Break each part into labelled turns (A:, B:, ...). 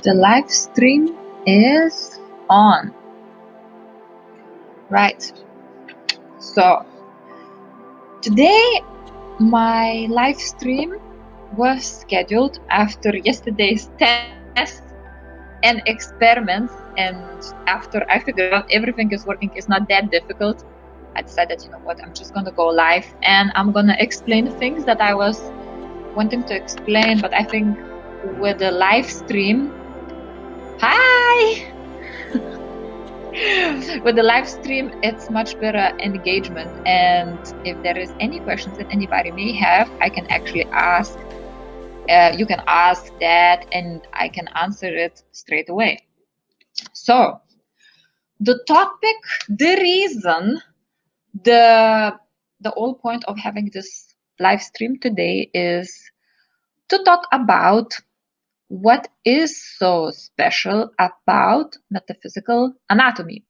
A: The live stream is on. Right. So today my live stream was scheduled after yesterday's test and experiments, and after I figured out everything is working, it's not that difficult, I decided, you know what, I'm just gonna go live and I'm gonna explain things that I was wanting to explain, but I think with the live stream, hi! With the live stream, it's much better engagement, and if there is any questions that anybody may have, I can actually ask. You can ask that, and I can answer it straight away. So, the topic, the reason, the whole point of having this live stream today is to talk about what is so special about metaphysical anatomy.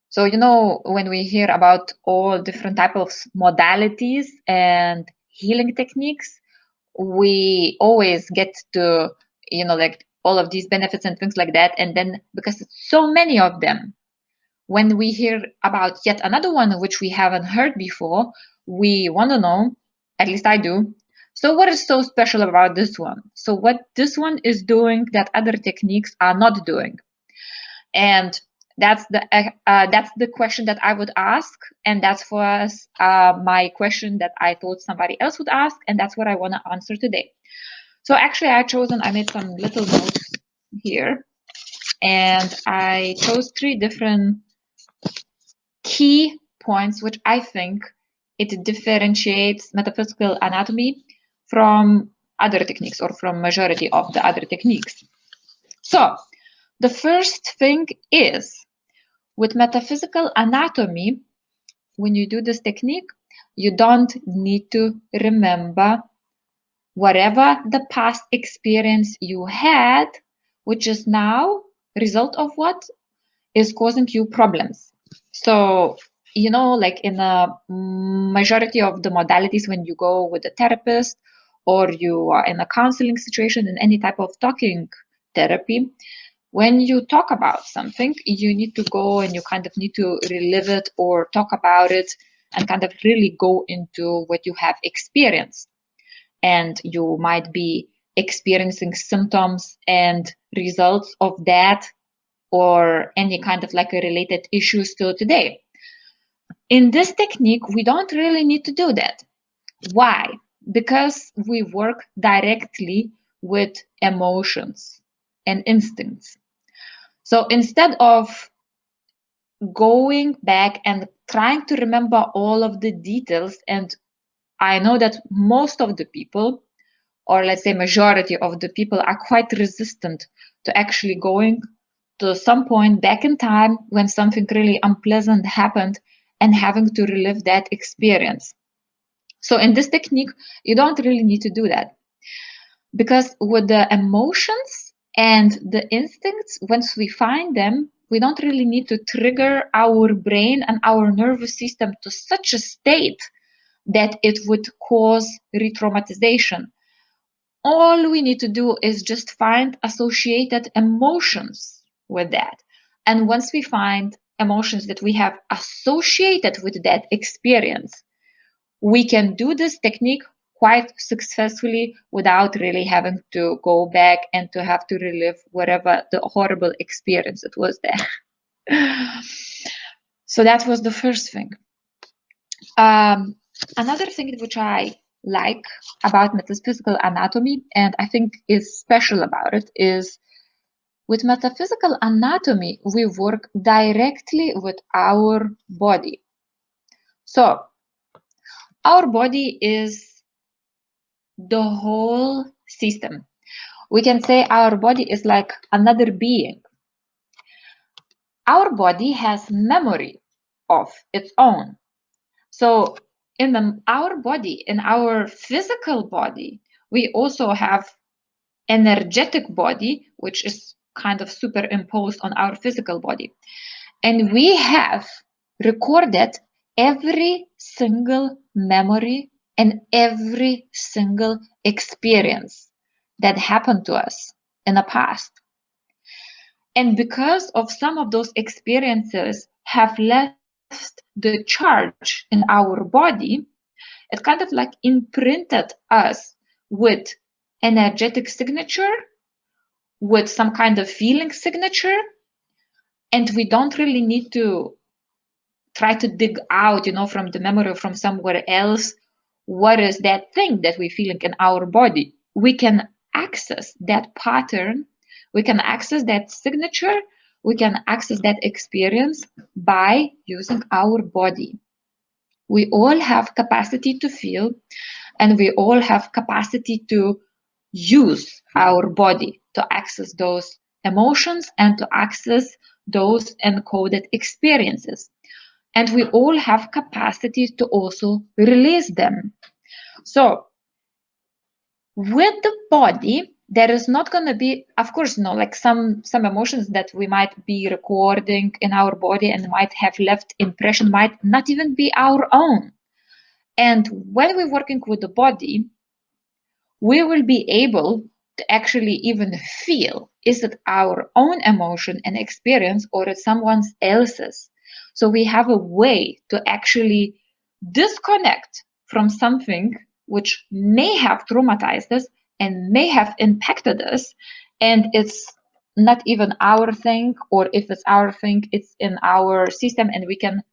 A: So, you know, when we hear about all different types of modalities and healing techniques, we always get to, you know, like all of these benefits and things like that. And then because it's so many of them, when we hear about yet another one which we haven't heard before, we want to know, at least I do, so what is so special about this one? So what this one is doing that other techniques are not doing? And that's the question that I would ask, and that's for us my question that I thought somebody else would ask, and that's what I want to answer today. So actually I made some little notes here, and I chose 3 different key points which I think it differentiates metaphysical anatomy from other techniques, or from majority of the other techniques. So the first thing is, with metaphysical anatomy, when you do this technique, you don't need to remember whatever the past experience you had, which is now result of what is causing you problems. So, you know, like in a majority of the modalities, when you go with a therapist or you are in a counseling situation, in any type of talking therapy, when you talk about something, you need to go and you kind of need to relive it or talk about it and kind of really go into what you have experienced. And you might be experiencing symptoms and results of that, or any kind of like a related issue still today. In this technique, we don't really need to do that. Why? Because we work directly with emotions and instincts. So instead of going back and trying to remember all of the details, and I know that most of the people, or let's say majority of the people, are quite resistant to actually going to some point back in time when something really unpleasant happened and having to relive that experience. So in this technique, you don't really need to do that, because with the emotions and the instincts, once we find them, we don't really need to trigger our brain and our nervous system to such a state that it would cause re-traumatization. All we need to do is just find associated emotions with that. And once we find emotions that we have associated with that experience, we can do this technique quite successfully without really having to go back and to have to relive whatever the horrible experience it was there. So that was the first thing. Another thing which I like about metaphysical anatomy, and I think is special about it, is with metaphysical anatomy, we work directly with our body. So our body is the whole system. We can say our body is like another being. Our body has memory of its own. So in our body, in our physical body, we also have energetic body, which is kind of superimposed on our physical body. And we have recorded every single memory and every single experience that happened to us. in the past. And because of some of those experiences have left the charge in our body, it kind of like imprinted us with energetic signature, with some kind of feeling signature, and we don't really need to try to dig out, from the memory or from somewhere else, what is that thing that we're feeling in our body. We can access that pattern, we can access that signature, we can access that experience by using our body. We all have capacity to feel, and we all have capacity to use our body to access those emotions and to access those encoded experiences. And we all have capacity to also release them. So with the body, there is not going to be, of course, like some emotions that we might be recording in our body and might have left impression, might not even be our own. And when we're working with the body, we will be able to actually even feel, is it our own emotion and experience or is someone else's? So we have a way to actually disconnect from something which may have traumatized us and may have impacted us, and it's not even our thing, or if it's our thing, it's in our system, and we can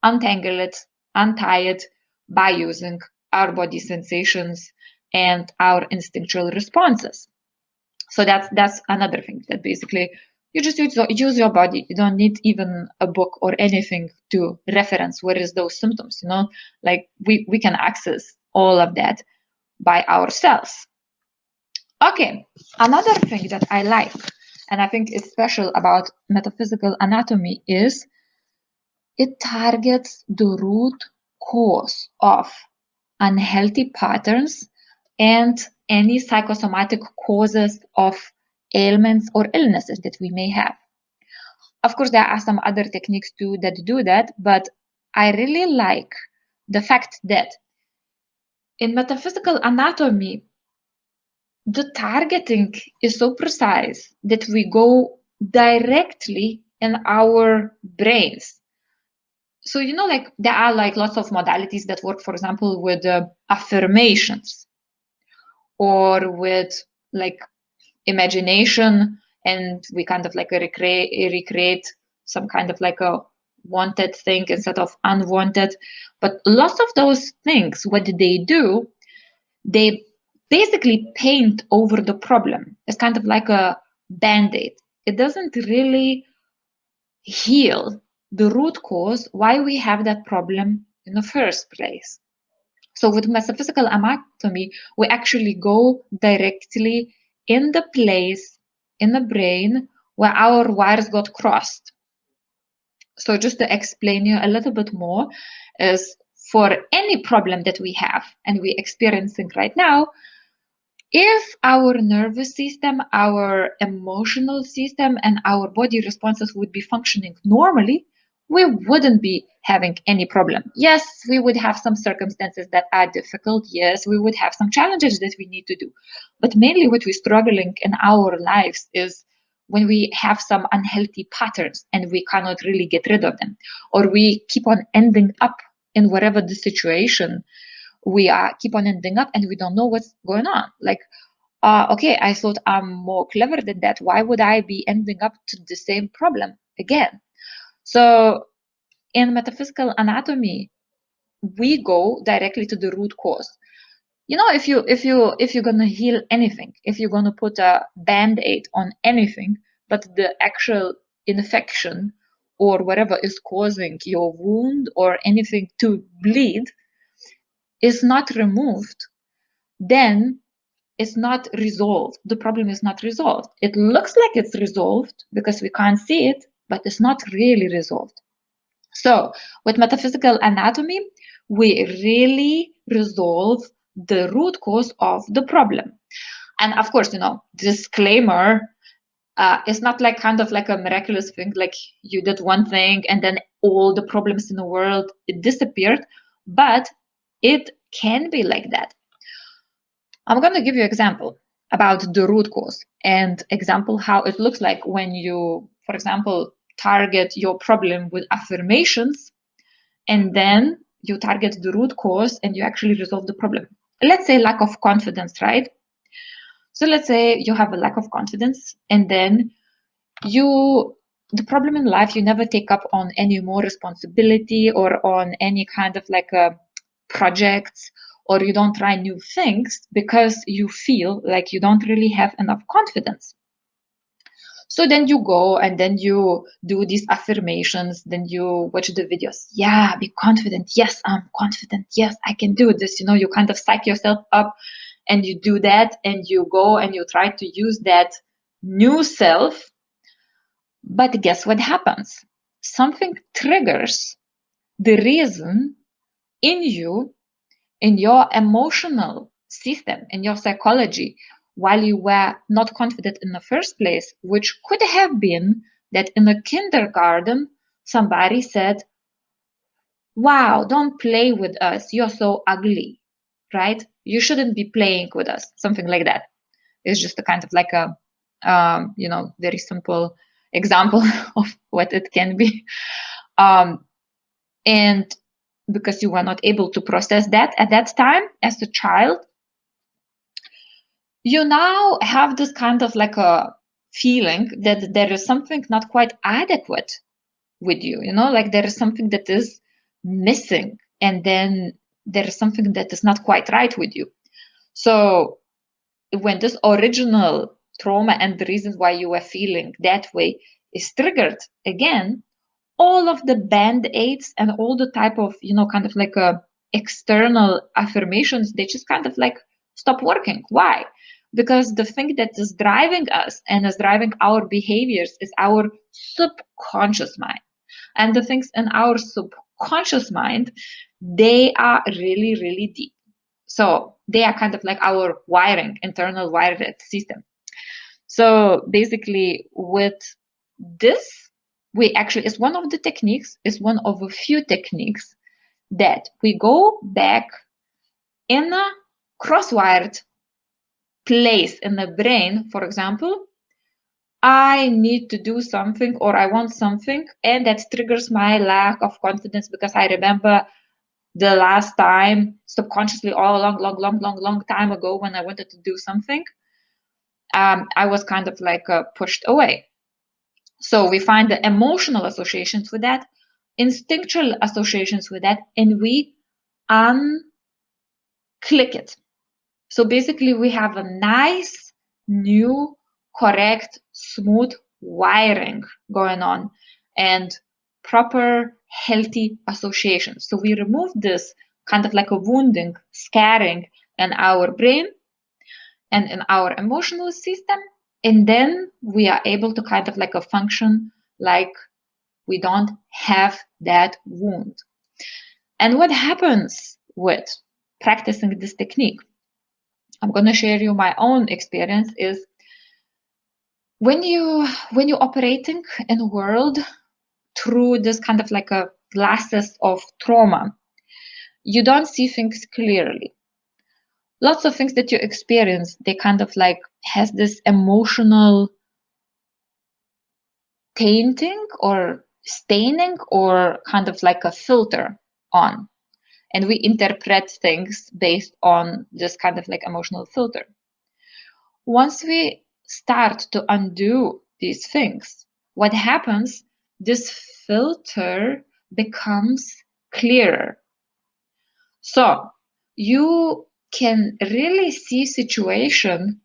A: untangle it, untie it by using our body sensations and our instinctual responses. So that's another thing, that basically you just use your body. You don't need even a book or anything to reference where is those symptoms, like we can access all of that by ourselves. Okay, another thing that I like, and I think is special about metaphysical anatomy, is it targets the root cause of unhealthy patterns and any psychosomatic causes of ailments or illnesses that we may have. Of course, there are some other techniques too that do that, but I really like the fact that in metaphysical anatomy, the targeting is so precise that we go directly in our brains. So, like there are like lots of modalities that work, for example, with affirmations or with like imagination, and we kind of like recreate some kind of like a wanted thing instead of unwanted. But lots of those things, what they do, they basically paint over the problem. It's kind of like a band-aid. It doesn't really heal the root cause why we have that problem in the first place. So with metaphysical anatomy, we actually go directly in the place in the brain where our wires got crossed. So just to explain you a little bit more, is for any problem that we have and we're experiencing right now, if our nervous system, our emotional system, and our body responses would be functioning normally, we wouldn't be having any problem. Yes, we would have some circumstances that are difficult. Yes, we would have some challenges that we need to do. But mainly what we're struggling in our lives is when we have some unhealthy patterns and we cannot really get rid of them, or we keep on ending up in whatever the situation we keep on ending up, and we don't know what's going on. Like, okay, I thought I'm more clever than that. Why would I be ending up to the same problem again? So in metaphysical anatomy, we go directly to the root cause. If you're gonna heal anything, if you're gonna put a band-aid on anything, but the actual infection or whatever is causing your wound or anything to bleed is not removed, then it's not resolved. The problem is not resolved. It looks like it's resolved because we can't see it, but it's not really resolved. So with metaphysical anatomy, we really resolve the root cause of the problem. And of course, disclaimer, it's not like kind of like a miraculous thing, like you did one thing and then all the problems in the world, it disappeared, but it can be like that. I'm going to give you an example. about the root cause and example how it looks like when you, for example, target your problem with affirmations, and then you target the root cause and you actually resolve the problem. Let's say lack of confidence, right? So let's say you have a lack of confidence, and then the problem in life, you never take up on any more responsibility or on any kind of like a projects, or you don't try new things because you feel like you don't really have enough confidence. So then you go and then you do these affirmations, then you watch the videos. Yeah, be confident. Yes, I'm confident. Yes, I can do this. You kind of psych yourself up and you do that, and you go and you try to use that new self. But guess what happens? Something triggers the reason in you, in your emotional system, in your psychology, while you were not confident in the first place, which could have been that in the kindergarten, somebody said, wow, don't play with us. You're so ugly, right? You shouldn't be playing with us. Something like that. It's just a kind of like a, very simple example of what it can be. And because you were not able to process that at that time as a child, you now have this kind of like a feeling that there is something not quite adequate with you, like there is something that is missing, and then there is something that is not quite right with you. So when this original trauma and the reasons why you were feeling that way is triggered again, all of the band-aids and all the type of, kind of like external affirmations, they just kind of like stop working. Why? Because the thing that is driving us and is driving our behaviors is our subconscious mind. And the things in our subconscious mind, they are really, really deep. So they are kind of like our wiring, internal wiring system. So basically with this, we actually, it's one of the techniques, it's one of a few techniques that we go back in a cross-wired place in the brain. For example, I need to do something or I want something, and that triggers my lack of confidence because I remember the last time subconsciously all long time ago when I wanted to do something, I was kind of like pushed away. So we find the emotional associations with that, instinctual associations with that, and we unclick it. So basically we have a nice, new, correct, smooth wiring going on and proper, healthy associations. So we remove this kind of like a wounding, scarring in our brain and in our emotional system, and then we are able to kind of like a function like we don't have that wound. And what happens with practicing this technique, I'm going to share you my own experience, is when you're operating in a world through this kind of like a glasses of trauma, you don't see things clearly. Lots of things that you experience, they kind of like has this emotional tainting or staining or kind of like a filter on, and we interpret things based on this kind of like emotional filter. Once we start to undo these things, what happens, this filter becomes clearer. So you can really see situation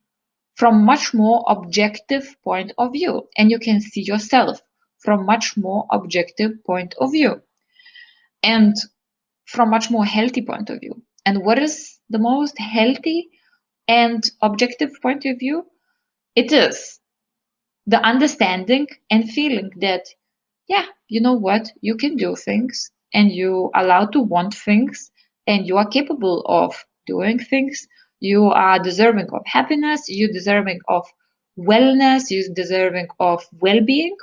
A: from much more objective point of view, and you can see yourself from much more objective point of view and from much more healthy point of view. And what is the most healthy and objective point of view? It is the understanding and feeling that, yeah, you know what, you can do things and you are allowed to want things and you are capable of doing things. You are deserving of happiness, you're deserving of wellness, you're deserving of well-being,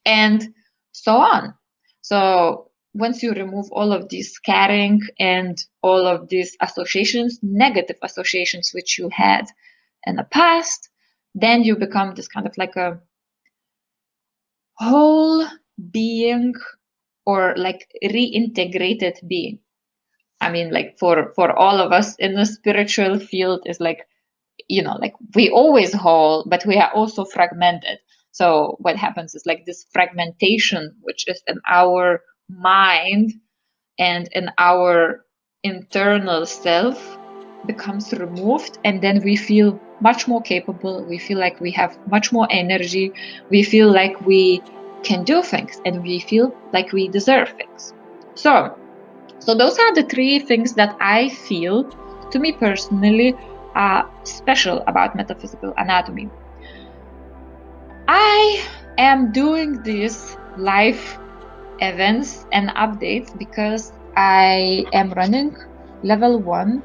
A: and so on. So once you remove all of this scaring and all of these associations, negative associations which you had in the past, then you become this kind of like a whole being, or like reintegrated being. I mean, like for all of us in the spiritual field, is like, like we always whole, but we are also fragmented. So what happens is like this fragmentation, which is in our mind and in our internal self, becomes removed, and then we feel much more capable. We feel like we have much more energy. We feel like we can do things, and we feel like we deserve things. So those are the three things that I feel, to me personally, are special about metaphysical anatomy. I am doing these live events and updates because I am running level 1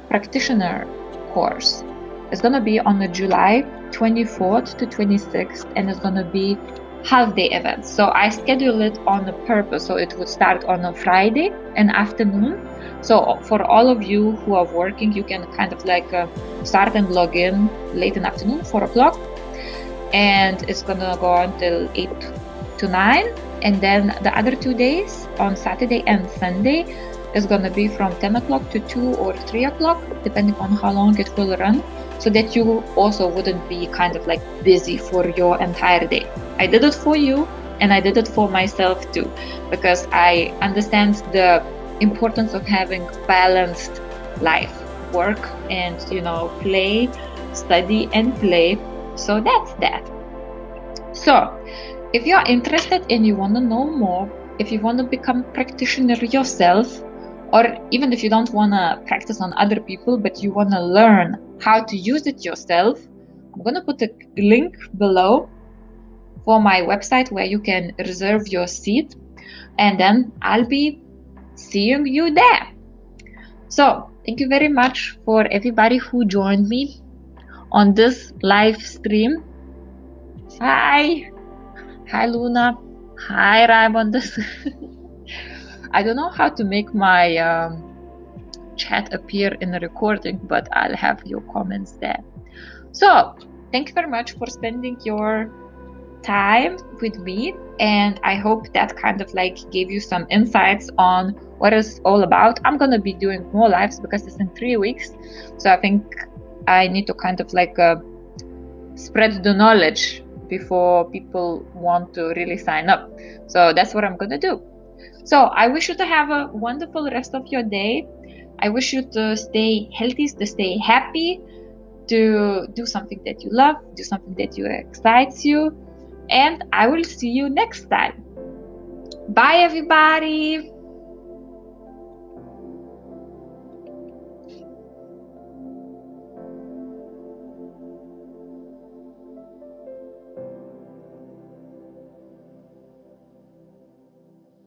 A: practitioner course. It's going to be on the July 24th to 26th, and it's going to be half-day events. So I schedule it on a purpose. So it would start on a Friday in afternoon. So for all of you who are working, you can kind of like start and log in late in afternoon, 4 o'clock. And it's going to go until 8 to 9. And then the other 2 days, on Saturday and Sunday, is going to be from 10 o'clock to 2 or 3 o'clock, depending on how long it will run, so that you also wouldn't be kind of like busy for your entire day. I did it for you, and I did it for myself too, because I understand the importance of having balanced life, work and, play, study and play. So that's that. So if you're interested and you want to know more, if you want to become a practitioner yourself, or even if you don't want to practice on other people, but you want to learn how to use it yourself, I'm going to put a link below for my website where you can reserve your seat, and then I'll be seeing you there. So thank you very much for everybody who joined me on this live stream. Hi Luna. Hi Raymond. I don't know how to make my chat appear in the recording, but I'll have your comments there. So thank you very much for spending your time with me, and I hope that kind of like gave you some insights on what it's all about. I'm gonna be doing more lives because it's in 3 weeks, so I think I need to kind of like spread the knowledge before people want to really sign up. So that's what I'm gonna do. So I wish you to have a wonderful rest of your day. I wish you to stay healthy, to stay happy, to do something that you love, do something that excites you, and I will see you next time. Bye everybody.